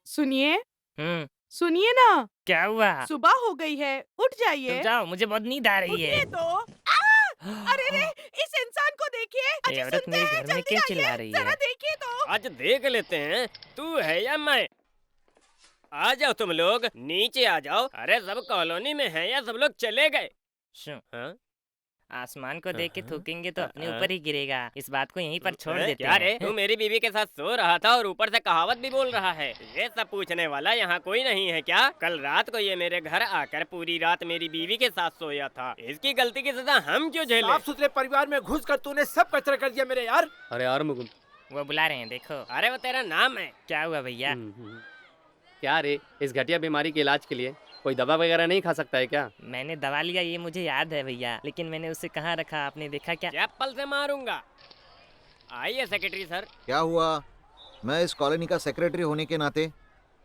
सुनिए, हम्म। सुनिए ना। क्या हुआ? सुबह हो गई है, उठ चुप जाइए। जाओ, मुझे बहुत नींद आ रही है। उठिए तो। अरे रे, इस इंसान को देखिए। ये अजी औरत सुनते मेरे हैं, घर में जल्दी क्यों आइए, चिल्ला रही जरा है? देखिए तो। आज देख लेते हैं तू है या मैं। आ जाओ तुम लोग, नीचे आ जाओ। अरे सब कॉलोनी में है या सब लोग चले गए? शू, हाँ? आसमान को देख के हाँ? थूकेंगे तो अपने हाँ? ऊपर ही गिरेगा। इस बात को यहीं पर छोड़ देते क्या रे, हैं। तू मेरी बीवी के साथ सो रहा था और ऊपर से कहावत भी बोल रहा है? ये सब पूछने वाला यहाँ कोई नहीं है क्या? कल रात को ये मेरे घर आकर पूरी रात मेरी बीवी के साथ सोया था। इसकी गलती की सजा हम क्यों झेले? साफ सुथरे परिवार में घुसकर तूने सब कचरा कर दिया मेरे यार। अरे यार मुकुंद। वो बुला रहे हैं, देखो। अरे वो तेरा नाम है? क्या हुआ भैया? क्या रे, इस घटिया बीमारी के इलाज के लिए कोई दवा वगैरह नहीं खा सकता है क्या? मैंने दवा लिया, ये मुझे याद है भैया, लेकिन मैंने उसे कहाँ रखा आपने देखा क्या? चप्पल से मारूंगा। आइए सेक्रेटरी सर। क्या हुआ? मैं इस कॉलोनी का सेक्रेटरी होने के नाते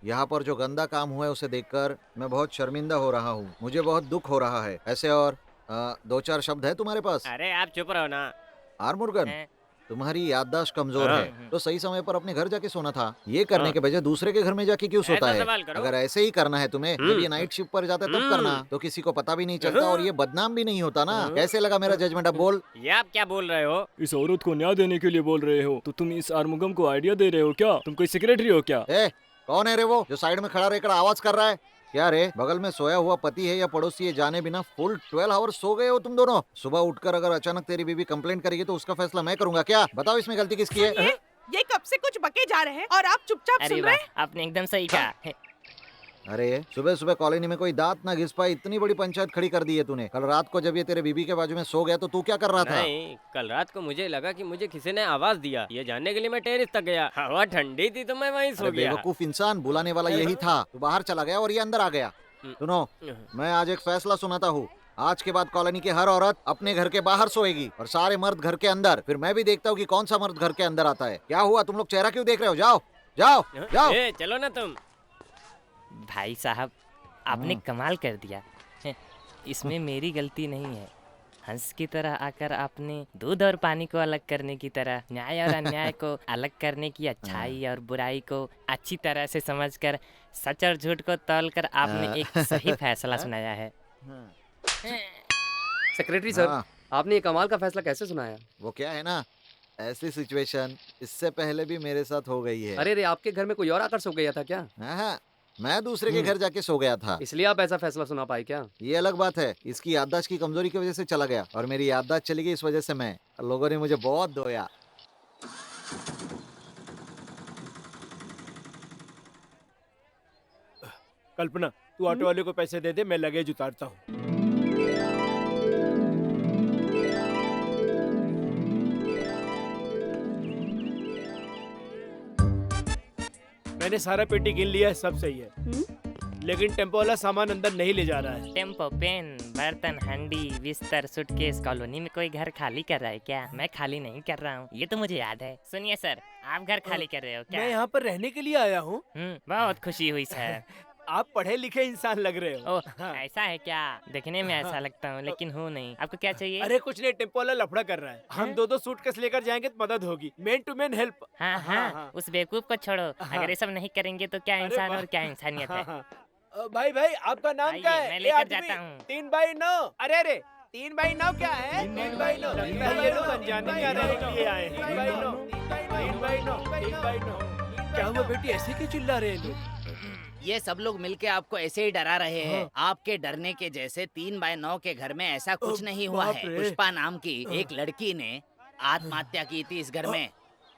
यहाँ पर जो गंदा काम हुआ है उसे देखकर मैं बहुत शर्मिंदा हो रहा हूँ। मुझे बहुत दुख हो रहा है। ऐसे और दो चार शब्द है तुम्हारे पास? अरे आप चुप रहो ना। आर्मुर्गन, हैं? तुम्हारी याददाश्त कमजोर हाँ। है तो सही समय पर अपने घर जाके सोना था। ये करने हाँ। के बजाय दूसरे के घर में जाके क्यों सोता ऐसा है? सवाल करो। अगर ऐसे ही करना है तुम्हें, जब ये नाइट शिफ्ट पर जाता है तब करना, तो किसी को पता भी नहीं चलता और ये बदनाम भी नहीं होता ना। कैसे लगा मेरा जजमेंट? अब बोल। ये आप क्या बोल रहे हो? इस औरत को न्याय देने के लिए बोल रहे हो तो तुम इस आर्मुगम को आइडिया दे रहे हो क्या? तुम कोई सेक्रेटरी हो क्या? ए, कौन है रे वो जो साइड में खड़ा रहकर आवाज कर रहा है? क्या रे, बगल में सोया हुआ पति है या पड़ोसी है जाने बिना फुल 12 आवर्स सो गए हो तुम दोनों? सुबह उठकर अगर अचानक तेरी बीवी कंप्लेंट करेगी तो उसका फैसला मैं करूंगा क्या? बताओ इसमें गलती किसकी है? सुनिए, ये कब से कुछ बके जा रहे हैं और आप चुपचाप अरे सुन रहे वाह, हैं। आपने एकदम सही कहा। अरे सुबह सुबह कॉलोनी में कोई दांत ना घिस पाए इतनी बड़ी पंचायत खड़ी कर दी है तूने। कल रात को जब ये तेरे बीबी के बाजू में सो गया तो तू क्या कर रहा था? नहीं, कल रात को मुझे लगा कि मुझे किसी ने आवाज दिया। ये जानने के लिए मैं टेरिस तक गया। हवा ठंडी थी तो मैं वहीं सो अरे गया। बेवकूफ इंसान, बुलाने वाला यही था। तू बाहर चला गया और ये अंदर आ गया। सुनो, मैं आज एक फैसला सुनाता हूँ। आज के बाद कॉलोनी की हर औरत अपने घर के बाहर सोएगी और सारे मर्द घर के अंदर। फिर मैं भी देखता हूँ कि कौन सा मर्द घर के अंदर आता है। क्या हुआ, तुम लोग चेहरा क्यों देख रहे हो? जाओ जाओ जाओ। ए, चलो ना तुम। भाई साहब, आपने कमाल कर दिया। इसमें मेरी गलती नहीं है। हंस की तरह आकर आपने दूध और पानी को अलग करने की तरह न्याय और अन्याय को अलग करने की, अच्छाई और बुराई को अच्छी तरह से समझकर सच और झूठ को तौलकर आपने एक सही फैसला सुनाया है। सेक्रेटरी सर, हाँ। आपने ये कमाल का फैसला कैसे सुनाया? वो क्या है ना, ऐसी सिचुएशन इससे पहले भी मेरे साथ हो गई है। अरे रे, आपके घर में कोई और आकर सो गया था क्या? हाँ, मैं दूसरे के घर जाके सो गया था। इसलिए आप ऐसा फैसला सुना पाए क्या? ये अलग बात है। इसकी याददाश्त की कमजोरी की वजह से चला गया और मेरी याददाश्त चली गई इस वजह से मैं। लोगों ने मुझे बहुत धोया। कल्पना, तू ऑटो वाले को पैसे दे दे, मैं लगेज उतारता हूँ। मैंने सारा पेटी गिन लिया है, सब सही है। लेकिन टेम्पो वाला सामान अंदर नहीं ले जा रहा है। टेम्पो, पेन, बर्तन, हंडी, बिस्तर, सूटकेस। कॉलोनी में कोई घर खाली कर रहा है क्या? मैं खाली नहीं कर रहा हूँ, ये तो मुझे याद है। सुनिए सर, आप घर खाली कर रहे हो क्या? मैं यहाँ पर रहने के लिए आया हूँ। बहुत खुशी हुई सर। आप पढ़े लिखे इंसान लग रहे हो। ओह, ऐसा है क्या? देखने में ऐसा लगता हूँ लेकिन हूँ नहीं। आपको क्या चाहिए? अरे कुछ नहीं, टेम्पो वाला लफड़ा कर रहा है। हम दो सूटकेस लेकर जाएंगे तो मदद होगी। Men to men help. हाँ हाँ, उस बेवकूफ को छोड़ो। अगर ये सब नहीं करेंगे तो क्या इंसान वाह। और क्या इंसानियत है। भाई भाई, आपका नाम आइए, क्या है? मैं ये लेकर आदमी जाता हूँ। 3x9। अरे अरे, 3x9 क्या है? 3x9 लगता है ये लोग अनजाने में रहने के लिए आए हैं। 3x9। क्या हुआ बेटी, ऐसे क्यों चिल्ला रहे हैं लोग? ये सब लोग मिलके आपको ऐसे ही डरा रहे हैं। आपके डरने के जैसे 3x9 के घर में ऐसा कुछ नहीं हुआ बाप है। रे। पुष्पा नाम की एक लड़की ने आत्महत्या की थी इस घर में।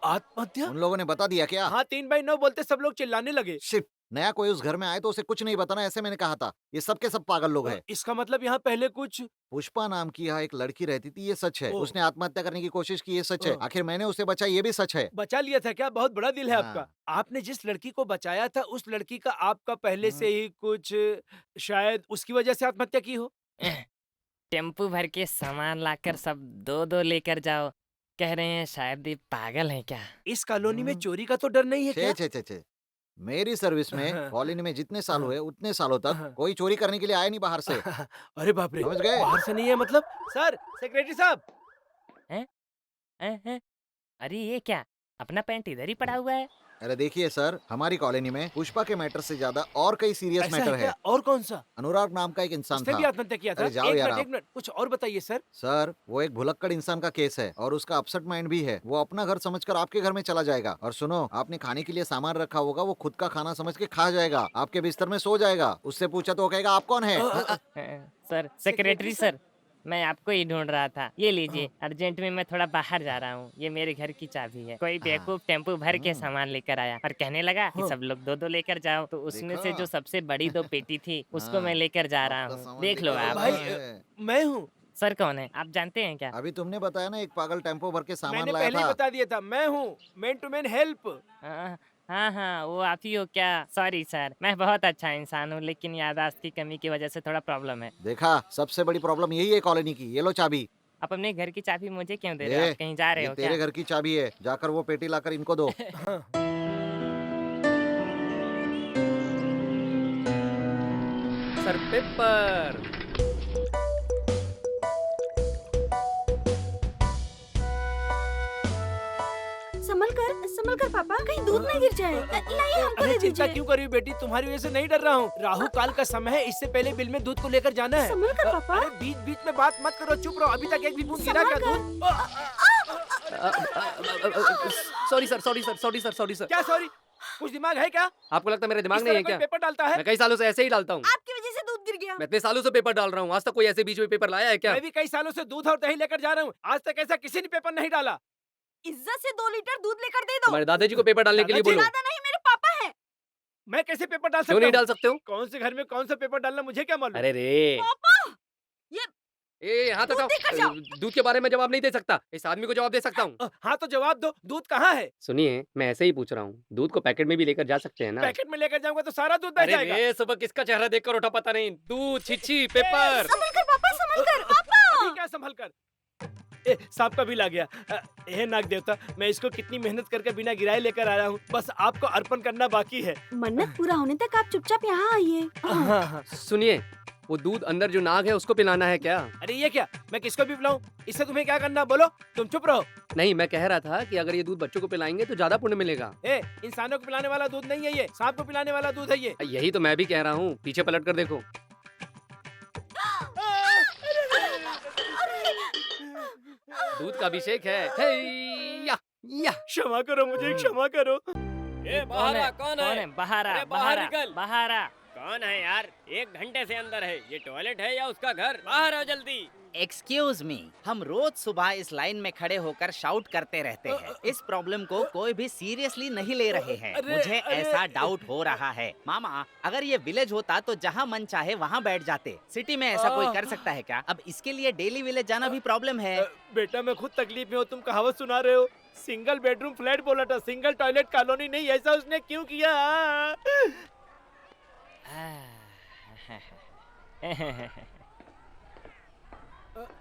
आत्महत्या? उन लोगों ने बता दिया क्या? हाँ, 3x9 बोलते सब लोग चिल्लाने लगे। शिट, नया कोई उस घर में आए तो उसे कुछ नहीं बताना, ऐसे मैंने कहा था। ये सब के सब पागल लोग हैं। इसका मतलब यहाँ पहले कुछ। पुष्पा नाम की यहाँ एक लड़की रहती थी, ये सच है। ओह। उसने आत्महत्या करने की कोशिश की, ये सच है। ओह। आखिर मैंने उसे बचाया, ये भी सच है। बचा लिया था क्या? बहुत बड़ा दिल है हाँ। आपका। आपने जिस लड़की को बचाया था उस लड़की का आपका पहले से ही कुछ, शायद उसकी वजह से आत्महत्या की हो। टेम्पू भर के सामान लाकर सब दो दो लेकर जाओ। कह रहे हैं शायद ये पागल है क्या? इस कॉलोनी में चोरी का तो डर नहीं है छे क्या? छे छे छे। मेरी सर्विस में कॉलोनी में जितने साल हुए उतने सालों तक कोई चोरी करने के लिए आया नहीं बाहर से। अरे बाप रे, समझ गए? बाहर से नहीं है मतलब? सर, सेक्रेटरी साहब। हैं? अरे ये क्या, अपना पैंट इधर ही पड़ा हुआ है। अरे देखिए सर, हमारी कॉलोनी में पुष्पा के मैटर से ज्यादा और कई सीरियस ऐसा मैटर है है। क्या? और कौन सा? अनुराग नाम का एक इंसान उसने भी था। आत्महत्या किया था? अरे जाओ एक यार मिनट, आप। एक मिनट, कुछ और बताइए सर। सर वो एक भुलक्कड़ इंसान का केस है और उसका अपसेट माइंड भी है। वो अपना घर समझकर आपके घर में चला जाएगा और सुनो, आपने खाने के लिए सामान रखा होगा, वो खुद का खाना समझ के खा जाएगा, आपके बिस्तर में सो जाएगा। उससे पूछा तो वो कहेगा आप कौन है। सर सेक्रेटरी सर, मैं आपको ही ढूंढ रहा था। ये लीजिए, अर्जेंट में मैं थोड़ा बाहर जा रहा हूँ, ये मेरे घर की चाबी है। कोई बेवकूफ टेम्पो भर के सामान लेकर आया और कहने लगा कि सब लोग दो दो लेकर जाओ, तो उसमें से जो सबसे बड़ी 2 पेटी थी उसको मैं लेकर जा रहा हूँ। देख लो आप। भाई मैं हूँ। सर कौन है आप जानते हैं क्या? अभी तुमने बताया ना, एक पागल टेम्पो भर के सामान मैंने लाया पहले ही था। बता दिया था, मैं हूँ मैन टू मैन हेल्प। हाँ हाँ, वो आप ही हो क्या? सॉरी सर, मैं बहुत अच्छा इंसान हूँ, लेकिन याददाश्त की कमी की वजह से थोड़ा प्रॉब्लम है। देखा, सबसे बड़ी प्रॉब्लम यही है कॉलोनी की। ये लो चाबी। आप अपने घर की चाबी मुझे क्यों दे रहे हो? आप कहीं जा रहे ये हो तेरे क्या? घर की चाबी है, जाकर वो पेटी लाकर इनको दो। Sir paper. संभल कर पापा, कहीं दूध न गिर जाए। लाइए हमको अरे दे चिंता दीजिए। क्यों कर रही हो बेटी, तुम्हारी वजह से नहीं डर रहा हूँ। राहु काल का समय है, इससे पहले बिल में दूध को लेकर जाना है। संभल कर पापा। अरे बीच बीच में बात मत करो, चुप रहो। अभी तक एक भी बूंद गिरा क्या दूध? Sorry sir, sorry sir, sorry sir, sorry sir. क्या सॉरी? कुछ दिमाग है क्या? आपको लगता है मेरा दिमाग इस नहीं तरह है कोई क्या? पेपर डालता है? मैं कई सालों से ऐसे ही डालता हूँ। आपकी वजह से दूध गिर गया। मैं इतने सालों से पेपर डाल रहा हूँ, आज तक कोई ऐसे बीच में पेपर लाया है क्या? मैं भी कई सालों से दूध और दही लेकर जा रहा हूँ, आज तक ऐसा किसी ने पेपर नहीं डाला। इज्जत से 2 लीटर दूध लेकर दे दो। हमारे दादाजी को पेपर डालने के लिए दादाजी? बोलो। दादा नहीं, मेरे पापा है। मैं कैसे पेपर डाल क्यों सकता नहीं हूँ? डाल सकते हो? कौन से घर में कौन सा पेपर डालना मुझे क्या मालूम? अरे रे, ये ए हाथ दूध देकर जाओ। हटाओ। दूध के बारे में जवाब नहीं दे सकता, इस आदमी को जवाब दे सकता हूँ। हाँ तो जवाब दो, दूध कहाँ है? सुनिए, मैं ऐसे ही पूछ रहा हूँ, दूध को पैकेट में भी लेकर जा सकते हैं ना? पैकेट में लेकर जाऊंगा तो सारा दूध बह अरे जाएगा। रे, सुबह किसका चेहरा देखकर उठा पता नहीं। दूध, छिछी, पेपर। संभल कर पापा, संभल कर पापा। अभी क्या संभल कर? ए, सांप का बिल आ गया। हे नाग देवता, मैं इसको कितनी मेहनत करके बिना गिराए लेकर आया हूँ, बस आपको अर्पण करना बाकी है। मन्नत पूरा होने तक आप चुपचाप यहाँ आइए। हाँ। सुनिए, वो दूध अंदर जो नाग है उसको पिलाना है क्या? अरे ये क्या, मैं किसको भी पिलाऊं? इससे तुम्हें क्या करना, बोलो। तुम चुप रहो। नहीं, मैं कह रहा था कि अगर ये दूध बच्चों को पिलाएंगे तो ज्यादा पुण्य मिलेगा। ए, इंसानों को पिलाने वाला दूध नहीं है ये, सांप को पिलाने वाला दूध है ये। यही तो मैं भी कह रहा हूँ, पीछे पलट कर देखो। दूध का अभिषेक है। हे, या। क्षमा करो मुझे, क्षमा करो। ए बाहर आ, कौन है? बाहर आ, अरे बाहर बाहर आ, निकल। बाहर आ। कौन है यार? 1 घंटे से अंदर है। ये टॉयलेट है या उसका घर? बाहर आओ जल्दी। एक्सक्यूज मी, हम रोज सुबह इस लाइन में खड़े होकर शाउट करते रहते हैं। इस प्रॉब्लम को कोई भी सीरियसली नहीं ले रहे हैं। मुझे ऐसा डाउट हो रहा है। मामा, अगर ये विलेज होता तो जहाँ मन चाहे वहाँ बैठ जाते। सिटी में ऐसा कोई कर सकता है क्या? अब इसके लिए डेली विलेज जाना भी प्रॉब्लम है। बेटा मैं खुद तकलीफ में हूँ, तुम कहावत सुना रहे हो। सिंगल बेडरूम फ्लैट बोला था, सिंगल टॉयलेट कॉलोनी नहीं। ऐसा उसने क्यों किया?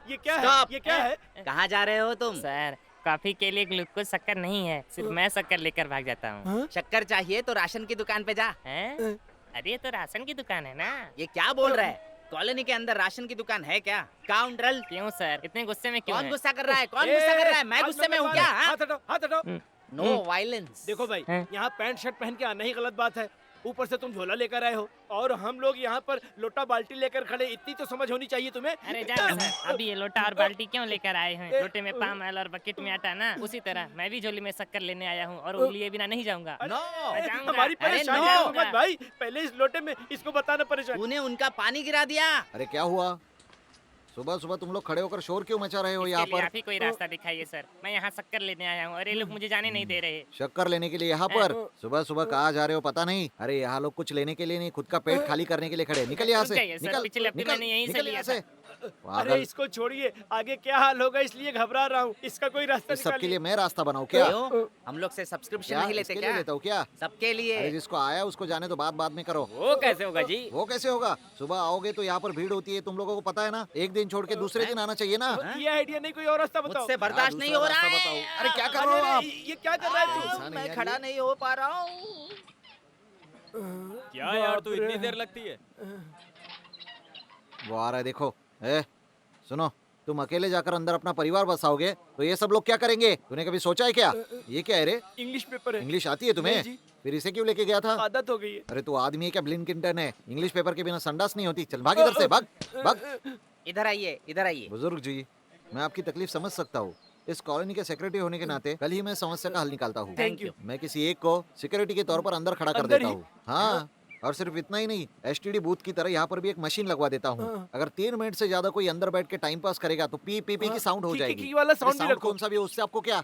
ये क्या है? Stop! ये क्या है? कहाँ जा रहे हो तुम? सर, कॉफी के लिए ग्लूकोज शक्कर नहीं है, सिर्फ मैं शक्कर लेकर भाग जाता हूँ। शक्कर चाहिए तो राशन की दुकान पे जा। हैं? अरे ये तो राशन की दुकान है ना। ये क्या बोल रहा है? कॉलोनी के अंदर राशन की दुकान है क्या? काउंटरल, क्यों सर, इतने गुस्से में क्यों कौन हैं? गुस्सा कर रहा है? कौन ए, गुस्सा कर रहा है? मैं हाथ गुस्से में मत हूँ मारो। क्या? हाँ? हाथ हटाओ, हाथ हटाओ। No violence. देखो भाई, हैं? यहाँ पैंट शर्ट पहन के आना ही गलत बात है। ऊपर से तुम झोला लेकर आए हो और हम लोग यहाँ पर लोटा बाल्टी लेकर खड़े। इतनी तो समझ होनी चाहिए तुम्हें। अरे जा सर, अभी ये लोटा और बाल्टी क्यों लेकर आए हैं? लोटे में पाम ऑयल और बकेट में आटा ना, उसी तरह मैं भी झोली में शक्कर लेने आया हूँ और वो लिए बिना नहीं जाऊंगा। नो, मैं जाऊंगा। हमारी अरे परेशानी नो। है मत भाई, पहले इस लोटे में इसको बताना परेशान। तूने उनका पानी गिरा दिया। अरे क्या हुआ? सुबह सुबह तुम लोग खड़े होकर शोर क्यों मचा रहे हो यहाँ इसके लिए पर? आप ही कोई रास्ता दिखाइए सर, मैं यहाँ शक्कर लेने आया हूँ और ये लोग मुझे जाने नहीं दे रहे। शक्कर लेने के लिए यहाँ पर सुबह सुबह कहाँ जा रहे हो पता नहीं? अरे यहाँ लोग कुछ लेने के लिए नहीं, खुद का पेट खाली करने के लिए खड़े। निकल यहाँ रुक से, जाइए सर, निकल, पिछले हफ्ते निकल, मैंने यहीं से निकल लिया यहाँ था। से। अरे पागल, इसको छोड़िए, आगे क्या हाल होगा इसलिए घबरा रहा हूँ। इसका कोई रास्ता इस सब के निकालिए। लिए मैं रास्ता बनाऊँ क्या? क्यों? हम लोग से सब्सक्रिप्शन क्या नहीं लेते इसके लिए क्या? लेता हूँ क्या? सबके अरे लिए। जिसको आया उसको जाने तो बाद में करो। वो कैसे होगा जी? वो कैसे होगा? सुबह आओगे तो यहाँ पर भीड़ होती है, तुम लोगों को पता है ना। एक दिन छोड़ के दूसरे दिन आना चाहिए ना। ये आइडिया नहीं, कोई और रास्ता बताओ। मुझसे बर्दाश्त नहीं हो रहा रास्ता है। बताओ। अरे क्या कर रहे हो आप? ये क्या कर रहा है तू? इंसान है मैं यार खड़ा ये। नहीं हो पा रहा हूँ। क्या यार, तू इतनी देर लगती है? वो आ रहा है देखो। ए सुनो, तुम अकेले जाकर अंदर अपना परिवार बसाओगे तो ये सब लोग क्या करेंगे? तूने कभी सोचा है क्या? ये क्या है रे? इंग्लिश पेपर है। इंग्लिश आती है तुम्हें? नहीं जी। फिर इसे क्यों लेके गया था? आदत हो गई है। अरे तू आदमी है क्या ब्लिंकिंटन है? इंग्लिश पेपर के बिना संडास नहीं होती। चल भाग इधर से, भाग भाग। इधर आइए, इधर आइए। बुजुर्ग जी, मैं आपकी तकलीफ समझ सकता हूँ। इस कॉलोनी के सेक्रेटरी होने के नाते कल ही मैं समस्या का हल निकालता हूँ। Thank you. मैं किसी एक को सिक्योरिटी के तौर पर अंदर खड़ा कर अंदर देता ही? हूँ। हाँ, और सिर्फ इतना ही नहीं, एसटीडी बूथ की तरह यहाँ पर भी एक मशीन लगवा देता हूँ। हाँ। अगर 3 मिनट से ज्यादा कोई अंदर बैठ के टाइम पास करेगा तो पी पी पी की साउंड हो की- जाएगी। की वाला अरे साउंड भी साउंड रखो। कौन सा भी हो, उससे आपको क्या?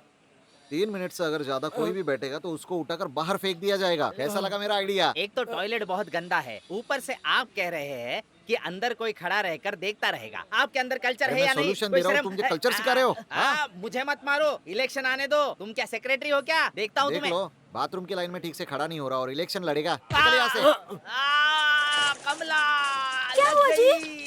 3 मिनट से अगर ज्यादा कोई भी बैठेगा तो उसको उठाकर बाहर फेंक दिया जाएगा। कैसा लगा मेरा आइडिया? एक तो टॉयलेट बहुत गंदा है, ऊपर से आप कह रहे हैं कि अंदर कोई खड़ा रहकर देखता रहेगा। आपके अंदर कल्चर अरे है मैं या नहीं? solution कोई दे रहा हूँ, शर्म- तुम मुझे कल्चर सिखा रहे हो? मुझे मत मारो, इलेक्शन आने दो। तुम क्या सेक्रेटरी हो क्या? देखता हूँ देख तुम्हें। लो, बाथरूम की लाइन में ठीक से खड़ा नहीं हो रहा और इलेक्शन लड़ेगा। निकल यहाँ से। कमला क्या लग हुआ जी? गई।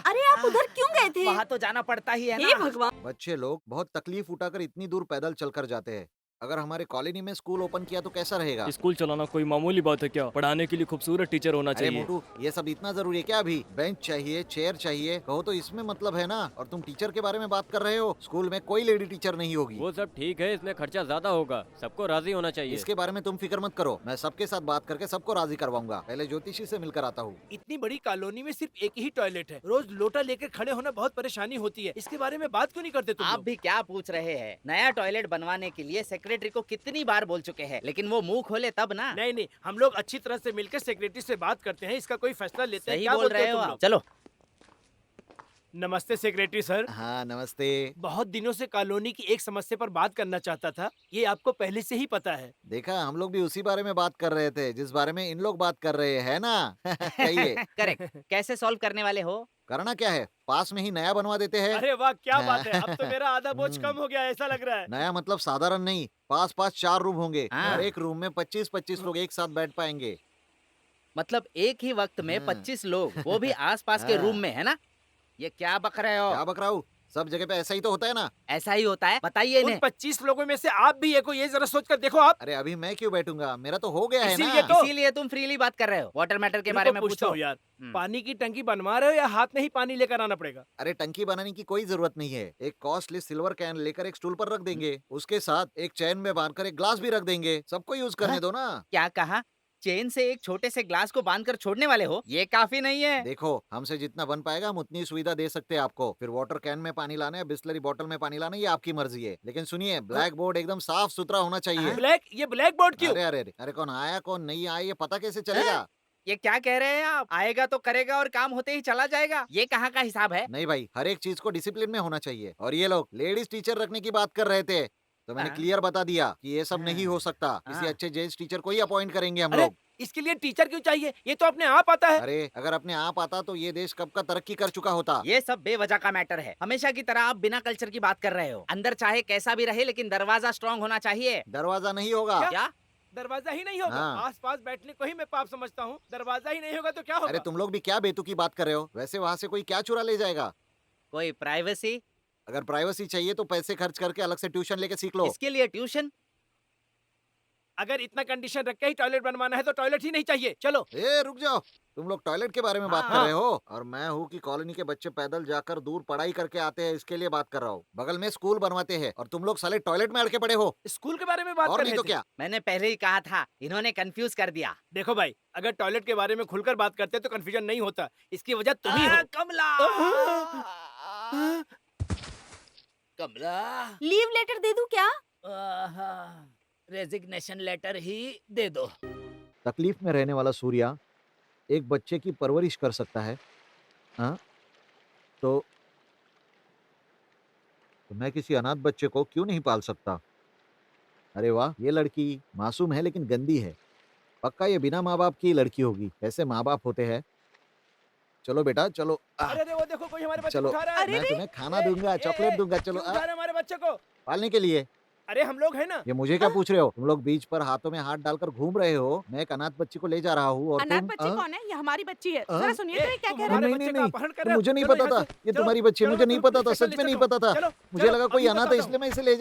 अरे आप उधर क्यों गए थे? वहाँ तो जाना पड़ता ही है हे ना। भगवान। बच्चे लोग बहुत तकलीफ उठाकर इतनी दूर पैदल चलकर जाते हैं। अगर हमारे कॉलोनी में स्कूल ओपन किया तो कैसा रहेगा? स्कूल चलाना कोई मामूली बात है क्या? पढ़ाने के लिए खूबसूरत टीचर होना अरे चाहिए। मोटू, ये सब इतना जरूरी है क्या? अभी बेंच चाहिए, चेयर चाहिए, कहो तो इसमें मतलब है ना। और तुम टीचर के बारे में बात कर रहे हो। स्कूल में कोई लेडी टीचर नहीं होगी। वो सब ठीक है, इसमें खर्चा ज्यादा होगा, सबको राजी होना चाहिए। इसके बारे में तुम फिक्र मत करो, मैं सबके साथ बात करके सबको राजी करवाऊंगा। पहले ज्योतिषी से मिलकर आता हूँ। इतनी बड़ी कॉलोनी में सिर्फ एक ही टॉयलेट है। रोज लोटा लेकर खड़े होना बहुत परेशानी होती है। इसके बारे में बात क्यों नहीं करते तुम आप लोग? भी क्या पूछ रहे हैं? नया टॉयलेट बनवाने के लिए सेक्रेटरी को कितनी बार बोल चुके हैं, लेकिन वो मुंह खोले तब ना। नहीं नहीं, हम लोग अच्छी तरह से मिलकर सेक्रेटरी से बात करते हैं, इसका कोई फैसला लेते हैं। सही क्या बोल बोलते रहे हैं हो तुम आप। लोग? चलो। नमस्ते सेक्रेटरी सर। हाँ नमस्ते। बहुत दिनों से कॉलोनी की एक समस्या पर बात करना चाहता था। ये आपको पहले से ही पता है। देखा, हम लोग भी उसी बारे में बात कर रहे थे जिस बारे में इन लोग बात कर रहे हैं ना। कहिए, करेक्ट। कैसे सॉल्व करने वाले हो? करना क्या है? पास में ही नया बनवा देते हैं। अरे वाह, क्या बात है। अब तो मेरा आधा बोझ हम्म। कम हो गया ऐसा लग रहा है। नया मतलब साधारण नहीं, पास पास 4 रूम होंगे। हाँ। हर एक रूम में 25-25 लोग एक साथ बैठ पाएंगे। मतलब एक ही वक्त में हाँ। 25 लोग, वो भी आसपास के हाँ। रूम में, है ना? ये क्या बक रहे हो? क्या बक रहा हूँ? सब जगह पे ऐसा ही तो होता है ना। ऐसा ही होता है, बताइए उन इन्हें। 25 लोगों में से आप भी एक हो, ये जरा सोच कर देखो आप। अरे अभी मैं क्यों बैठूंगा? मेरा तो हो गया है इसीलिए ना। तो- इसीलिए तुम फ्रीली बात कर रहे हो। वाटर मैटर के इनको बारे में पूछता पूछो हूँ यार, हम्म। पानी की टंकी बनवा रहे हो या हाथ में ही पानी लेकर आना पड़ेगा? अरे टंकी बनाने की कोई जरूरत नहीं है। एक कॉस्टली सिल्वर कैन लेकर एक स्टूल पर रख देंगे, उसके साथ एक चैन में बांधकर एक ग्लास भी रख देंगे। सबको यूज करने हाँ? दो ना। क्या कहा? चेन से एक छोटे से ग्लास को बांधकर छोड़ने वाले हो? ये काफी नहीं है। देखो, हमसे जितना बन पाएगा हम उतनी सुविधा दे सकते हैं आपको। फिर वाटर कैन में पानी लाना है, बिस्लरी बोतल में पानी लाना है, ये आपकी मर्जी है। लेकिन सुनिए, ब्लैक बोर्ड एकदम साफ सुथरा होना चाहिए। ये ब्लैक बोर्ड क्यों? अरे अरे अरे अरे, कौन आया कौन नहीं आया ये पता कैसे चलेगा? ये क्या कह रहे हैं आप? आएगा तो करेगा और काम होते ही चला जाएगा। ये कहाँ का हिसाब है? नहीं भाई, हर एक चीज को डिसिप्लिन में होना चाहिए। और ये लोग लेडीज टीचर रखने की बात कर रहे थे, तो मैंने हाँ। क्लियर बता दिया कि ये सब हाँ। नहीं हो सकता। किसी हाँ। अच्छे जेंट्स टीचर को ही अपॉइंट करेंगे हम अरे, लोग। इसके लिए टीचर क्यों चाहिए? ये तो अपने आप आता है। अरे अगर अपने आप आता तो ये देश कब का तरक्की कर चुका होता। ये सब बेवजह का मैटर है। हमेशा की तरह आप बिना कल्चर की बात कर रहे हो। अंदर चाहे कैसा भी रहे, लेकिन दरवाजा स्ट्रांग होना चाहिए। दरवाजा नहीं होगा। क्या? दरवाजा ही नहीं होगा? हाँ। आस पास बैठने को ही मैं पाप समझता हूँ। दरवाजा ही नहीं होगा तो क्या होगा? अरे तुम लोग भी क्या बेतुकी बात कर रहे हो? वैसे वहाँ से कोई क्या चुरा ले जाएगा? कोई प्राइवेसी? अगर प्राइवेसी चाहिए तो पैसे खर्च करके अलग से ट्यूशन लेके सीख लो। इसके लिए ट्यूशन? अगर इतना कंडीशन रख के ही टॉयलेट बनवाना है तो टॉयलेट ही नहीं चाहिए। चलो। ए रुक जाओ, तुम लोग टॉयलेट के बारे में बात कर हाँ। रहे हो और मैं हूँ कि कॉलोनी के बच्चे पैदल जाकर दूर पढ़ाई करके आते हैं, इसके लिए बात कर रहा हूँ। बगल में स्कूल बनवाते हैं और तुम लोग साले टॉयलेट में अड़के पड़े हो। स्कूल के बारे में बात और कर नहीं रहे तो थे। क्या? मैंने पहले ही कहा था, इन्होंने कंफ्यूज कर दिया। देखो भाई, अगर टॉयलेट के बारे में खुलकर बात करते तो कंफ्यूजन नहीं होता। इसकी वजह तुम ही हो। कमला। कमला। लीव लेटर दे दूं क्या? रेजिग्नेशन लेटर ही दे दो। तकलीफ में रहने वाला सूर्या एक बच्चे की परवरिश कर सकता है, हाँ? तो मैं किसी अनाथ बच्चे को क्यों नहीं पाल सकता? अरे वाह, ये लड़की मासूम है लेकिन गंदी है। पक्का ये बिना माँ बाप की लड़की होगी। ऐसे माँ बाप होते हैं। चलो बेटा चलो। अरे रे, वो देखो कोई हमारे बच्चे को चलो, उठा रहा है। मैं तुम्हें खाना दूंगा, चॉकलेट दूंगा। चलो क्यों उठा रहे हैं हमारे बच्चे को? पालने के लिए। अरे हम लोग हैं ना। ये मुझे क्या पूछ रहे हो? तुम लोग बीच पर हाथों में हाथ डालकर घूम रहे हो। मैं एक अनाथ बच्ची को ले जा रहा हूँ और अनाथ तुम बच्ची कौन है? ये हमारी बच्ची है। हाँ? जरा सुनिए तो ये क्या तुम कह रहा है। हमारे नहीं, बच्चे नहीं, का अपहरण कर तो रहे हो। मुझे नहीं चलो पता यहाँ था। से। ये चलो, तुम्हारी बच्ची है, चलो, मुझे मैं नहीं तुमको पता था, स्टेशन सच ले में नहीं चलता पता हूँ। था। चलो, मुझे चलो, लगा कोई अभी अनाथ है बताता हूँ। इसलिए मैं इसे ले